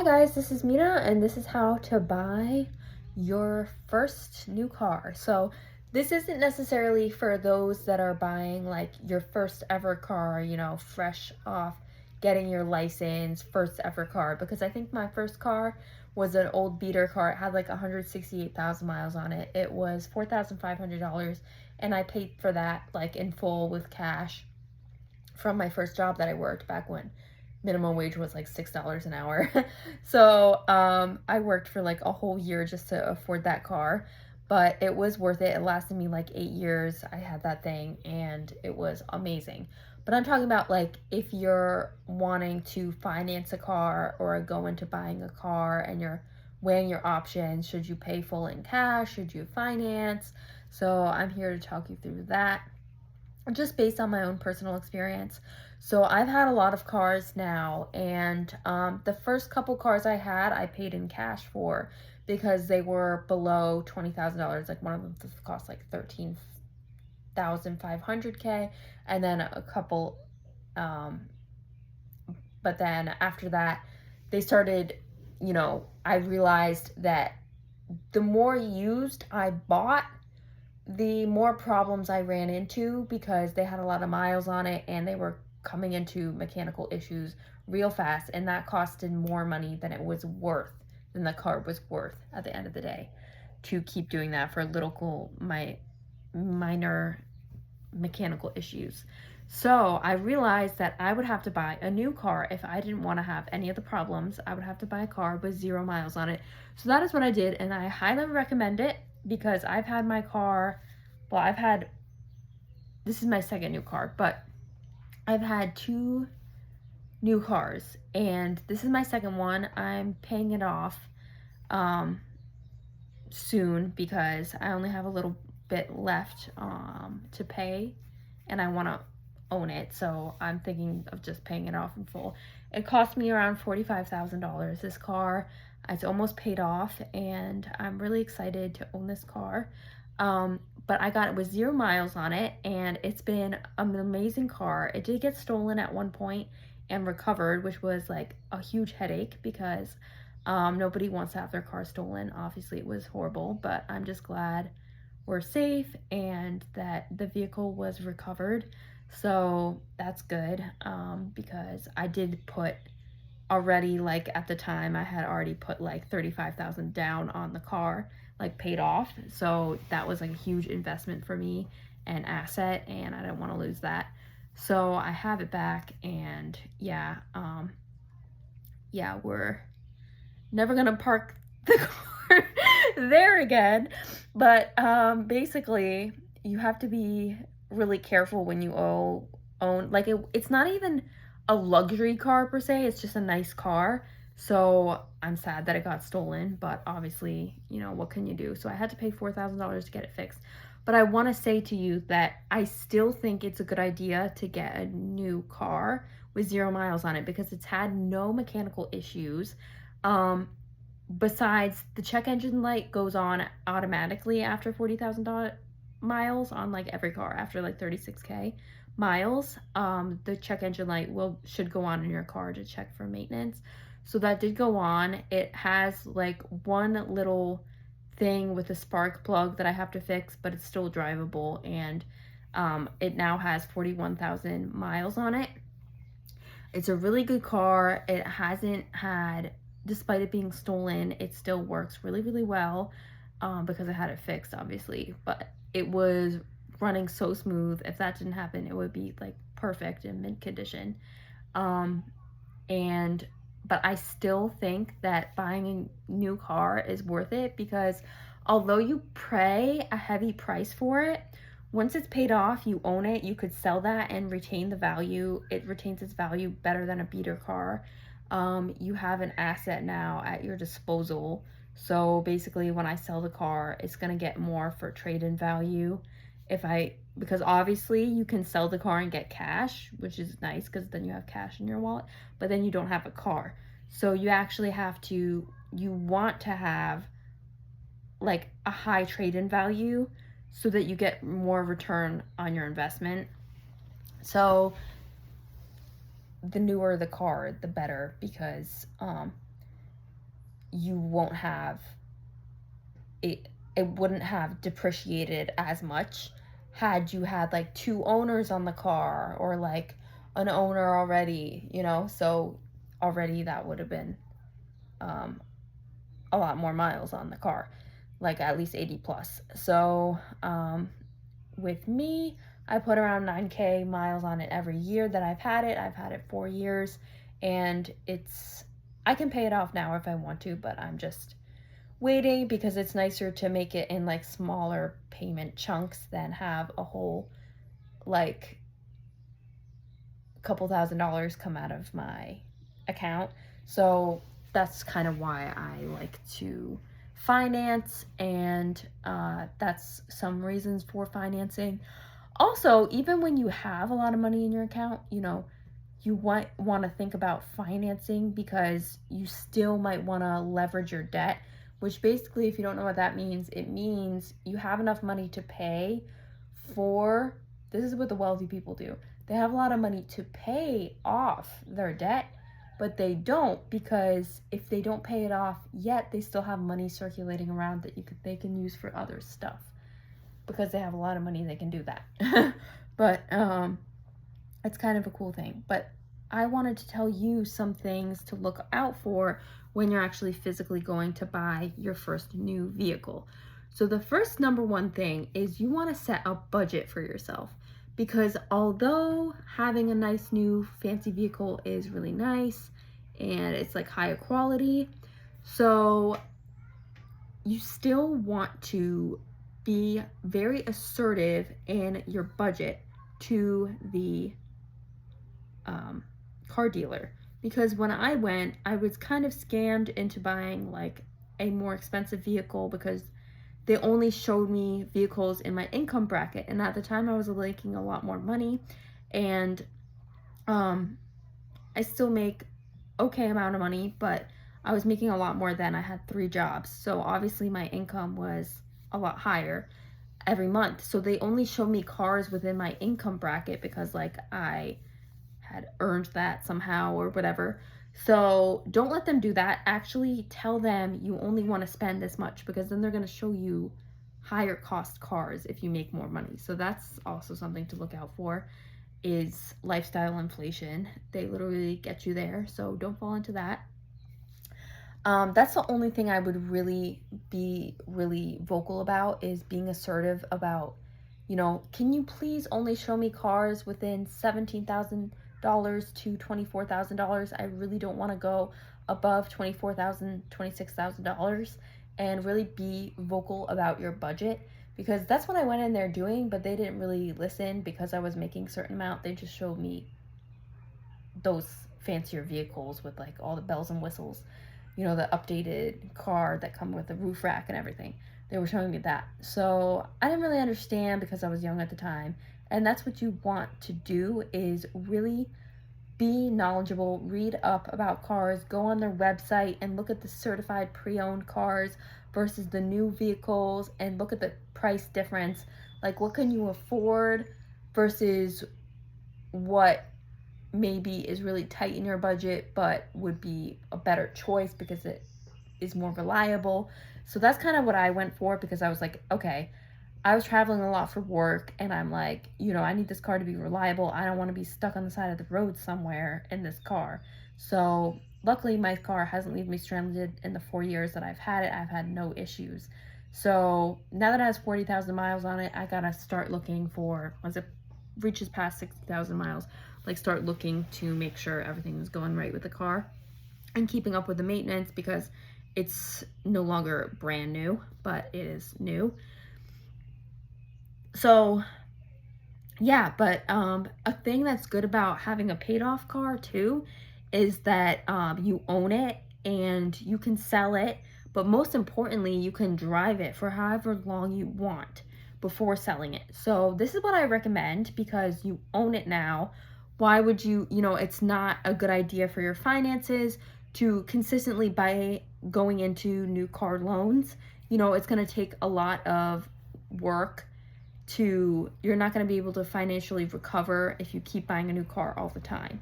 Hi guys, this is Mina and this is how to buy your first new car. So this isn't necessarily for those that are buying like your first ever car, fresh off getting your license, first ever car, because I think my first car was an old beater car. It had like 168,000 miles on it. It was $4,500 and I paid for that like in full with cash from my first job that I worked back when minimum wage was like $6 an hour. So I worked for like a whole year just to afford that car, but it was worth it. It lasted me like 8 years. I had that thing and it was amazing. But I'm talking about like if you're wanting to finance a car or go into buying a car and you're weighing your options. Should you pay full in cash? Should you finance? So I'm here to talk you through that just based on my own personal experience. So I've had a lot of cars now, and the first couple cars I had, I paid in cash for because they were below $20,000. Like one of them cost like 13,500 and then a couple. Um, but then after that, they started. I realized that the more used I bought, the more problems I ran into because they had a lot of miles on it and they were coming into mechanical issues real fast, and that costed more money than it was worth, than the car was worth at the end of the day, to keep doing that for minor mechanical issues. So I realized that I would have to buy a new car if I didn't want to have any of the problems. I would have to buy a car with 0 miles on it. So that is what I did, and I highly recommend it because I've had my car, well, this is my second new car, but I've had two new cars, and this is my second one. I'm paying it off soon because I only have a little bit left to pay, and I want to own it, so I'm thinking of just paying it off in full. It cost me around $45,000. This car, it's almost paid off, and I'm really excited to own this car. But I got it with 0 miles on it, and it's been an amazing car. It did get stolen at one point and recovered, which was like a huge headache because nobody wants to have their car stolen. Obviously, it was horrible, but I'm just glad we're safe and that the vehicle was recovered. So that's good because I did put already, like at the time, I had already put like 35,000 down on the car, like paid off. So that was like a huge investment for me, an asset, and I didn't want to lose that. So I have it back, and yeah, we're never gonna park the car there again. But basically, you have to be really careful when you own like it's not even a luxury car per se, it's just a nice car. So I'm sad that it got stolen, but obviously, what can you do? So I had to pay $4,000 to get it fixed. But I want to say to you that I still think it's a good idea to get a new car with 0 miles on it because it's had no mechanical issues. Besides, the check engine light goes on automatically after 40,000 miles on like every car. After like 36K miles, the check engine light should go on in your car to check for maintenance. So that did go on. It has like one little thing with a spark plug that I have to fix, but it's still drivable, and it now has 41,000 miles on it. It's a really good car. It hasn't had, despite it being stolen, it still works really, really well because I had it fixed, obviously. But it was running so smooth. If that didn't happen, it would be like perfect in mint condition. But I still think that buying a new car is worth it because although you pay a heavy price for it, once it's paid off, you own it, you could sell that and retain the value. It retains its value better than a beater car. You have an asset now at your disposal. So basically, when I sell the car, it's going to get more for trade-in value. Because obviously you can sell the car and get cash, which is nice because then you have cash in your wallet, but then you don't have a car. So you actually you want to have like a high trade-in value so that you get more return on your investment. So the newer the car, the better, because you won't have it wouldn't have depreciated as much had you had like two owners on the car, or like an owner already, so already that would have been um, a lot more miles on the car, like at least 80 plus. So with me, I put around 9K miles on it every year that I've had it. I've had it 4 years, and I can pay it off now if I want to, but I'm just waiting because it's nicer to make it in like smaller payment chunks than have a whole like couple $1,000s come out of my account. So that's kind of why I like to finance, and that's some reasons for financing. Also, even when you have a lot of money in your account, you want to think about financing, because you still might want to leverage your debt, which basically, if you don't know what that means, it means you have enough money to pay for, this is what the wealthy people do. They have a lot of money to pay off their debt, but they don't, because if they don't pay it off yet, they still have money circulating around that they can use for other stuff. Because they have a lot of money, they can do that. But it's kind of a cool thing. But I wanted to tell you some things to look out for when you're actually physically going to buy your first new vehicle. So the first number one thing is you want to set a budget for yourself, because although having a nice new fancy vehicle is really nice and it's like higher quality, so you still want to be very assertive in your budget to the car dealer. Because when I went, I was kind of scammed into buying like a more expensive vehicle, because they only showed me vehicles in my income bracket, and at the time I was making a lot more money, and I still make okay amount of money, but I was making a lot more than I had 3 jobs, so obviously my income was a lot higher every month. So they only showed me cars within my income bracket because like I had earned that somehow or whatever. So don't let them do that. Actually tell them you only want to spend this much, because then they're going to show you higher cost cars if you make more money. So that's also something to look out for, is lifestyle inflation. They literally get you there, so don't fall into that. That's the only thing I would really be really vocal about, is being assertive about, can you please only show me cars within $17,000 to $24,000. I really don't want to go above $24,000, $26,000, and really be vocal about your budget, because that's what I went in there doing, but they didn't really listen because I was making a certain amount. They just showed me those fancier vehicles with like all the bells and whistles, the updated car that come with the roof rack and everything. They were showing me that. So I didn't really understand because I was young at the time. And that's what you want to do, is really be knowledgeable, read up about cars, go on their website and look at the certified pre-owned cars versus the new vehicles, and look at the price difference. Like, what can you afford versus what maybe is really tight in your budget but would be a better choice because it is more reliable. So that's kind of what I went for, because I was like, okay, I was traveling a lot for work, and I'm like, I need this car to be reliable. I don't want to be stuck on the side of the road somewhere in this car. So luckily my car hasn't left me stranded in the 4 years that I've had it. I've had no issues. So now that it has 40,000 miles on it, I gotta start looking for, once it reaches past 60,000 miles, like start looking to make sure everything is going right with the car and keeping up with the maintenance, because it's no longer brand new, but it is new. So yeah, but a thing that's good about having a paid off car too is that you own it and you can sell it, but most importantly, you can drive it for however long you want before selling it. So this is what I recommend, because you own it now. Why would you, it's not a good idea for your finances to consistently buy going into new car loans. It's going to take a lot of work you're not going to be able to financially recover if you keep buying a new car all the time.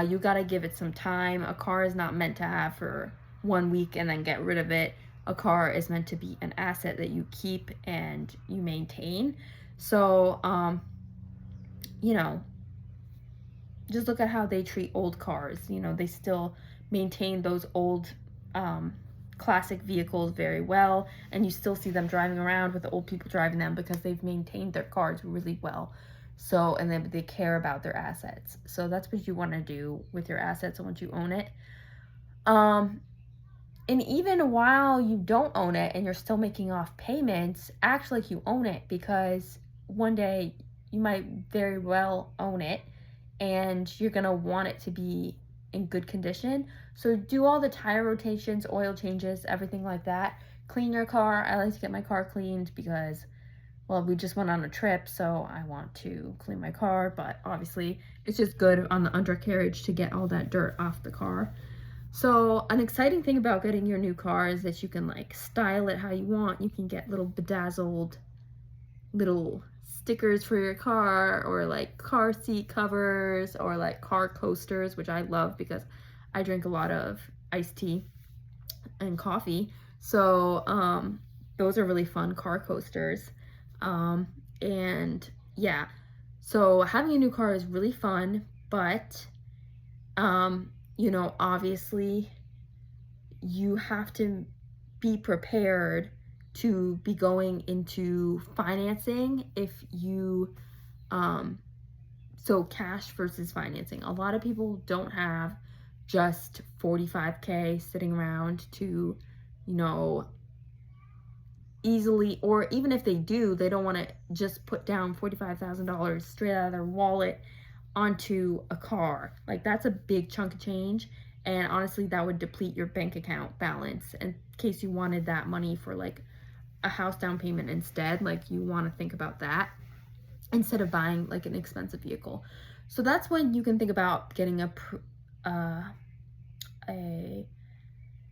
You got to give it some time. A car is not meant to have for 1 week and then get rid of it. A car is meant to be an asset that you keep and you maintain. So, you know, just look at how they treat old cars. You know, they still maintain those old classic vehicles very well, and you still see them driving around with the old people driving them because they've maintained their cars really well. So, and then they care about their assets. So that's what you want to do with your assets once you own it. And even while you don't own it and you're still making off payments, act like you own it, because one day you might very well own it and you're going to want it to be in good condition. So do all the tire rotations, oil changes, everything like that. Clean your car. I like to get my car cleaned because, well, we just went on a trip, so I want to clean my car, but obviously it's just good on the undercarriage to get all that dirt off the car. So an exciting thing about getting your new car is that you can like style it how you want. You can get little bedazzled little stickers for your car, or like car seat covers, or like car coasters, which I love because I drink a lot of iced tea and coffee. So those are really fun, car coasters. And yeah, so having a new car is really fun, but you know, obviously you have to be prepared to be going into financing if you, so cash versus financing. A lot of people don't have just $45K sitting around to, you know, easily, or even if they do, they don't want to just put down $45,000 straight out of their wallet onto a car. Like, that's a big chunk of change, and honestly that would deplete your bank account balance in case you wanted that money for like a house down payment instead. Like, you want to think about that instead of buying like an expensive vehicle. So that's when you can think about getting a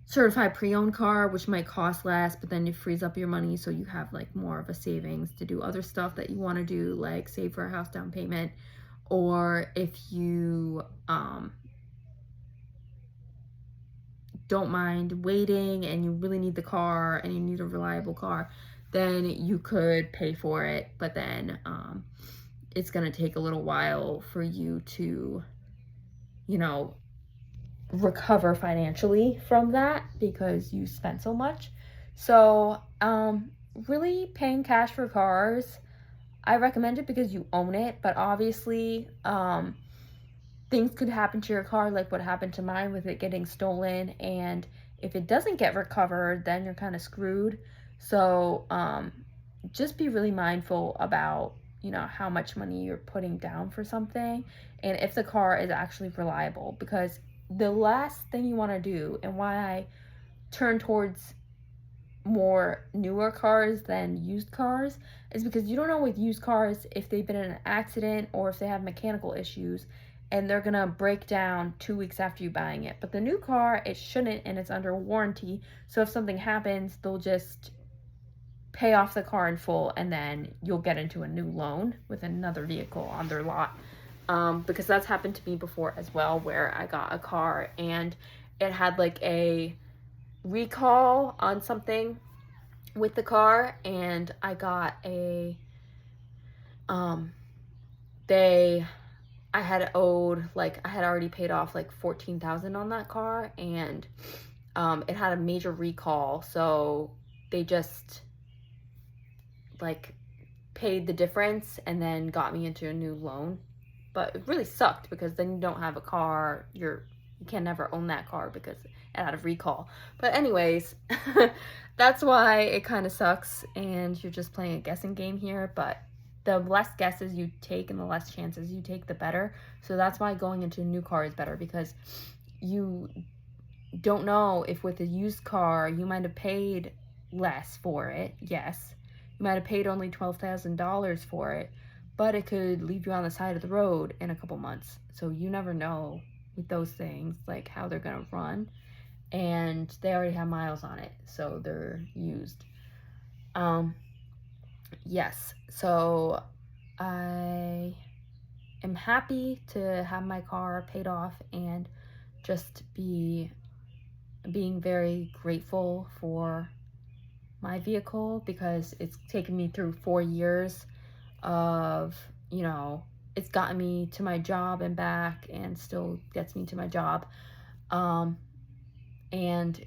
certified pre-owned car, which might cost less, but then it frees up your money so you have like more of a savings to do other stuff that you want to do, like save for a house down payment. Or if you don't mind waiting and you really need the car and you need a reliable car, then you could pay for it, but then it's going to take a little while for you to, you know, recover financially from that because you spent so much. So really paying cash for cars, I recommend it because you own it, but obviously things could happen to your car, like what happened to mine with it getting stolen, and if it doesn't get recovered, then you're kind of screwed. So just be really mindful about, you know, how much money you're putting down for something, and if the car is actually reliable, because the last thing you want to do, and why I turn towards more newer cars than used cars, is because you don't know with used cars if they've been in an accident or if they have mechanical issues, and they're gonna break down 2 weeks after you buying it. But the new car, it shouldn't, and it's under warranty, so if something happens, they'll just pay off the car in full, and then you'll get into a new loan with another vehicle on their lot. Because that's happened to me before as well, where I got a car and it had like a recall on something with the car, and I got a I had owed, like, I had already paid off like $14,000 on that car, and it had a major recall, so they just like paid the difference and then got me into a new loan. But it really sucked because then you don't have a car, you can never own that car because it had a recall. But anyways, that's why it kind of sucks, and you're just playing a guessing game here. But the less guesses you take and the less chances you take, the better. So that's why going into a new car is better, because you don't know if with a used car you might have paid less for it. Yes, you might have paid only $12,000 for it, but it could leave you on the side of the road in a couple months. So you never know with those things, like how they're gonna run, and they already have miles on it, so they're used. Yes, so I am happy to have my car paid off and just be being very grateful for my vehicle because it's taken me through 4 years of, it's gotten me to my job and back and still gets me to my job. And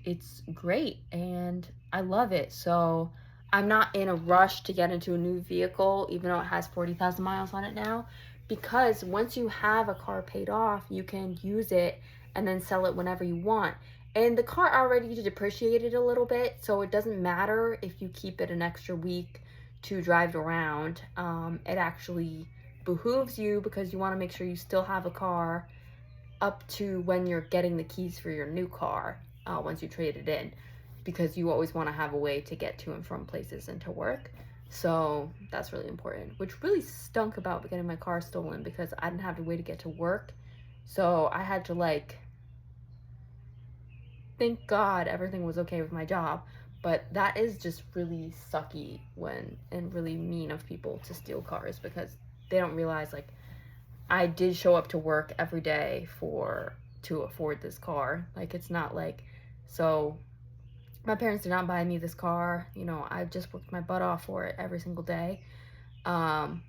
it's great and I love it. So I'm not in a rush to get into a new vehicle, even though it has 40,000 miles on it now, because once you have a car paid off, you can use it and then sell it whenever you want. And the car already depreciated a little bit, so it doesn't matter if you keep it an extra week to drive it around. It actually behooves you because you want to make sure you still have a car up to when you're getting the keys for your new car, once you trade it in, because you always want to have a way to get to and from places and to work. So that's really important, which really stunk about getting my car stolen because I didn't have a way to get to work. So I had to thank God everything was okay with my job. But that is just really sucky and really mean of people to steal cars because they don't realize I did show up to work every day to afford this car. It's not so my parents did not buy me this car. I just worked my butt off for it every single day, to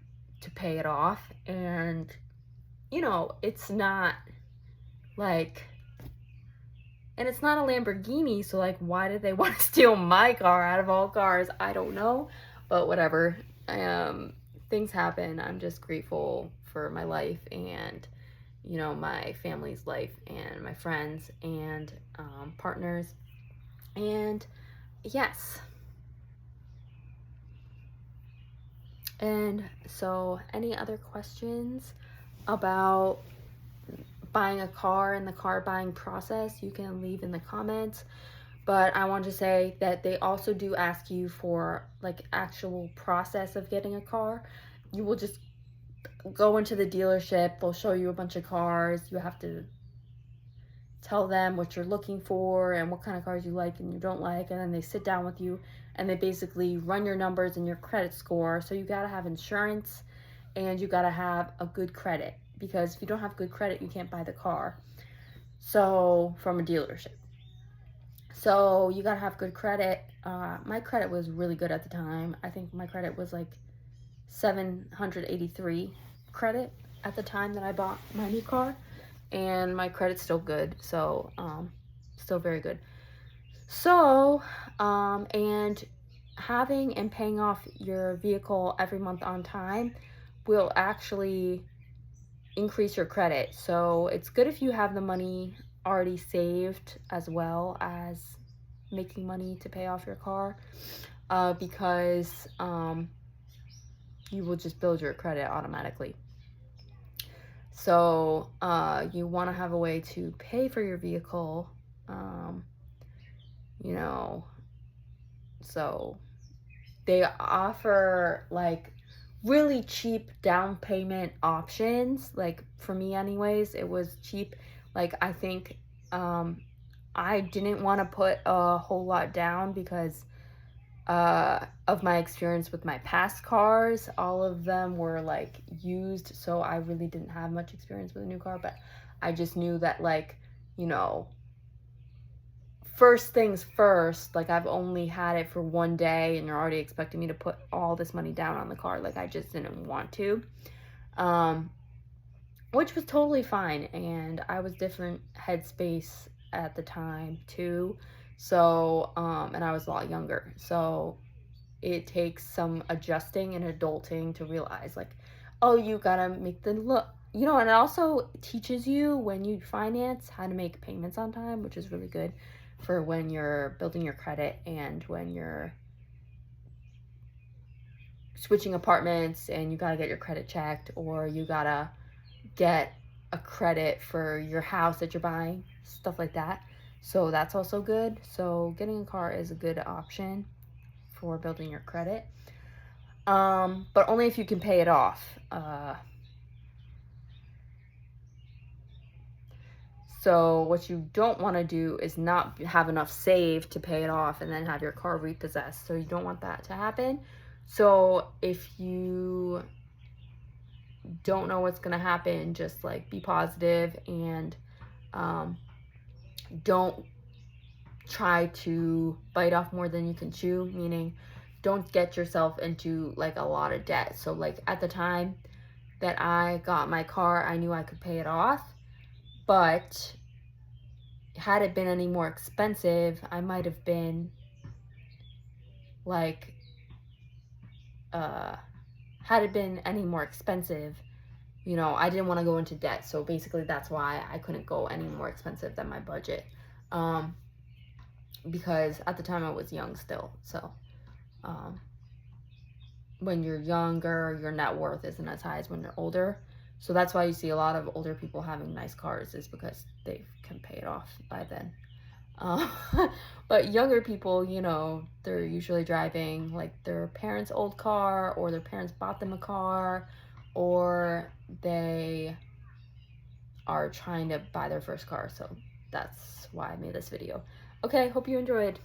pay it off. And, it's not and it's not a Lamborghini, so why did they want to steal my car out of all cars? I don't know, but whatever. Things happen. I'm just grateful for my life and, my family's life and my friends and partners. And yes. And so any other questions about buying a car and the car buying process, you can leave in the comments. But I want to say that they also do ask you for actual process of getting a car. You will just go into the dealership, they'll show you a bunch of cars, you have to tell them what you're looking for and what kind of cars you like and you don't like, and then they sit down with you and they basically run your numbers and your credit score. So you gotta have insurance and you gotta have a good credit, because if you don't have good credit, you can't buy the car. So from a dealership. So you gotta have good credit. My credit was really good at the time. I think my credit was 783 credit at the time that I bought my new car, and my credit's still good. So still very good. So and having and paying off your vehicle every month on time will actually increase your credit. So it's good if you have the money already saved as well as making money to pay off your car, because you will just build your credit automatically. So you want to have a way to pay for your vehicle, so they offer really cheap down payment options. For me anyways, it was cheap. I think I didn't want to put a whole lot down because of my experience with my past cars. All of them were used, so I really didn't have much experience with a new car. But I just knew that first things first, I've only had it for one day and you're already expecting me to put all this money down on the car. I just didn't want to, which was totally fine. And I was different headspace at the time too. So, and I was a lot younger. So it takes some adjusting and adulting to realize oh, you gotta make the look, and it also teaches you when you finance how to make payments on time, which is really good for when you're building your credit and when you're switching apartments and you gotta get your credit checked, or you gotta get a credit for your house that you're buying, stuff like that. So that's also good. So getting a car is a good option for building your credit, but only if you can pay it off. So what you don't want to do is not have enough saved to pay it off and then have your car repossessed. So you don't want that to happen. So if you don't know what's going to happen, just be positive and don't try to bite off more than you can chew, meaning don't get yourself into like a lot of debt. So like at the time that I got my car, I knew I could pay it off, but had it been any more expensive, I might have been like, had it been any more expensive, you know, I didn't want to go into debt. So basically that's why I couldn't go any more expensive than my budget. Because at the time I was young still. So when you're younger, your net worth isn't as high as when you're older. So that's why you see a lot of older people having nice cars, is because they can pay it off by then. But younger people, you know, they're usually driving like their parents' old car, or their parents bought them a car, or they are trying to buy their first car. So that's why I made this video. Okay, hope you enjoyed.